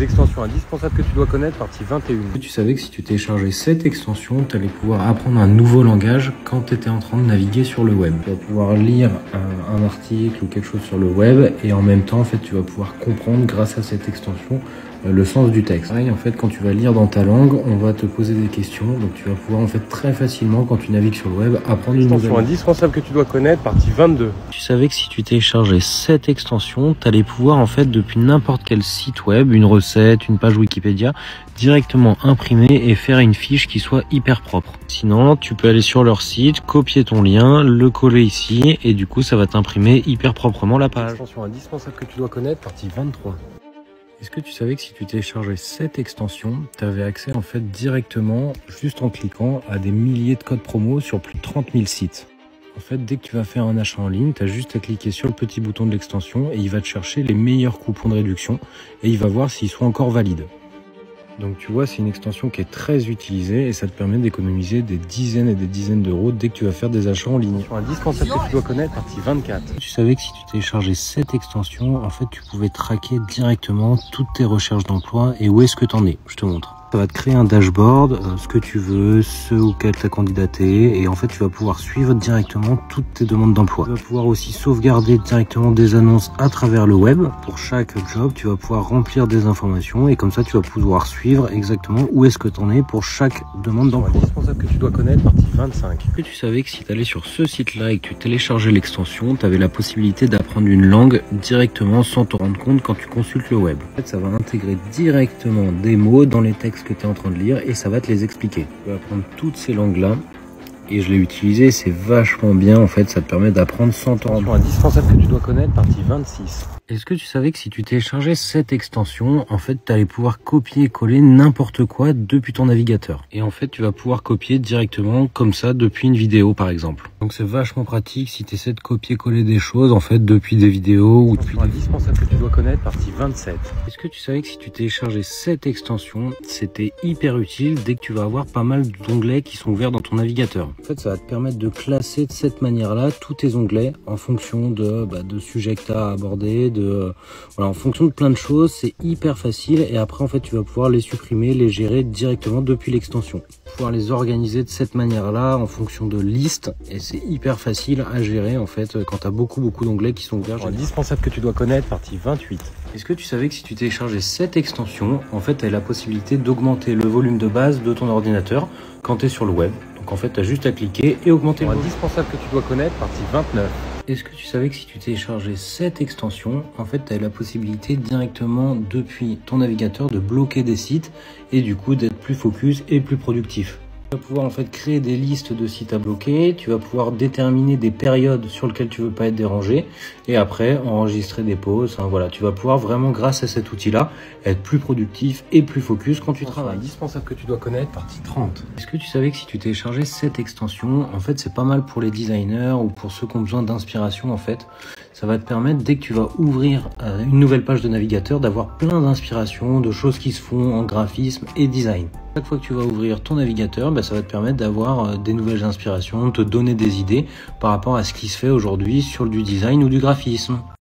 Les extensions indispensables que tu dois connaître, partie 21. Tu savais que si tu téléchargeais cette extension, tu allais pouvoir apprendre un nouveau langage quand tu étais en train de naviguer sur le web. Tu vas pouvoir lire un article ou quelque chose sur le web et en même temps, en fait, tu vas pouvoir comprendre grâce à cette extension le sens du texte. Pareil, en fait, quand tu vas lire dans ta langue, on va te poser des questions, donc tu vas pouvoir en fait très facilement, quand tu navigues sur le web, apprendre une extension indispensable que tu dois connaître, partie 22. Tu savais que si tu téléchargeais cette extension, tu allais pouvoir en fait depuis n'importe quel site web, une recette, une page Wikipédia, directement imprimer et faire une fiche qui soit hyper propre. Sinon, tu peux aller sur leur site, copier ton lien, le coller ici et du coup, ça va t'imprimer hyper proprement la page. Extension indispensable que tu dois connaître, partie 23. Est-ce que tu savais que si tu téléchargeais cette extension, tu avais accès en fait directement, juste en cliquant, à des milliers de codes promo sur plus de 30 000 sites. En fait, dès que tu vas faire un achat en ligne, tu as juste à cliquer sur le petit bouton de l'extension et il va te chercher les meilleurs coupons de réduction et il va voir s'ils sont encore valides. Donc tu vois, c'est une extension qui est très utilisée et ça te permet d'économiser des dizaines et des dizaines d'euros dès que tu vas faire des achats en ligne. Indispensable que tu dois connaître, partie 24. Tu savais que si tu téléchargeais cette extension, en fait tu pouvais traquer directement toutes tes recherches d'emploi et où est-ce que tu en es. Je te montre. Ça va te créer un dashboard, ce que tu veux, ce auquel tu as candidaté et en fait tu vas pouvoir suivre directement toutes tes demandes d'emploi. Tu vas pouvoir aussi sauvegarder directement des annonces à travers le web. Pour chaque job, tu vas pouvoir remplir des informations et comme ça tu vas pouvoir suivre exactement où est-ce que tu en es pour chaque demande d'emploi. Indispensable que tu dois connaître, partie 25. Est-ce que tu savais que si tu allais sur ce site-là et que tu téléchargeais l'extension, tu avais la possibilité d'apprendre une langue directement sans te rendre compte quand tu consultes le web. En fait, ça va intégrer directement des mots dans les textes que tu es en train de lire et ça va te les expliquer. Tu vas apprendre toutes ces langues-là et je l'ai utilisé, c'est vachement bien en fait, ça te permet d'apprendre sans te rendre compte. Indispensable que tu dois connaître, partie 26. Est-ce que tu savais que si tu téléchargeais cette extension, en fait, tu allais pouvoir copier et coller n'importe quoi depuis ton navigateur. Et en fait, tu vas pouvoir copier directement comme ça depuis une vidéo par exemple. Donc c'est vachement pratique si tu essaies de copier-coller des choses en fait depuis des vidéos ou depuis indispensable que tu dois connaître, partie 27. Est-ce que tu savais que si tu téléchargeais cette extension, c'était hyper utile dès que tu vas avoir pas mal d'onglets qui sont ouverts dans ton navigateur. En fait, ça va te permettre de classer de cette manière-là tous tes onglets en fonction de sujets que tu as abordés, voilà, en fonction de plein de choses. C'est hyper facile et après en fait tu vas pouvoir les supprimer, les gérer directement depuis l'extension. Pouvoir les organiser de cette manière-là en fonction de listes et c'est hyper facile à gérer en fait quand tu as beaucoup d'onglets qui sont ouverts. Indispensable que tu dois connaître, partie 28. Est-ce que tu savais que si tu téléchargeais cette extension, en fait tu as la possibilité d'augmenter le volume de base de ton ordinateur quand tu es sur le web. Donc en fait tu as juste à cliquer et augmenter le volume. Indispensable que tu dois connaître, partie 29. Est-ce que tu savais que si tu téléchargeais cette extension, en fait, tu as la possibilité directement depuis ton navigateur de bloquer des sites et du coup d'être plus focus et plus productif. Tu vas pouvoir en fait créer des listes de sites à bloquer, tu vas pouvoir déterminer des périodes sur lesquelles tu veux pas être dérangé et après enregistrer des pauses. Hein, voilà, tu vas pouvoir vraiment grâce à cet outil-là être plus productif et plus focus quand tu travailles. Indispensable que tu dois connaître, partie 30. Est-ce que tu savais que si tu téléchargeais cette extension, en fait c'est pas mal pour les designers ou pour ceux qui ont besoin d'inspiration en fait. Ça va te permettre dès que tu vas ouvrir une nouvelle page de navigateur d'avoir plein d'inspirations, de choses qui se font en graphisme et design. Chaque fois que tu vas ouvrir ton navigateur, ça va te permettre d'avoir des nouvelles inspirations, te donner des idées par rapport à ce qui se fait aujourd'hui sur du design ou du graphisme.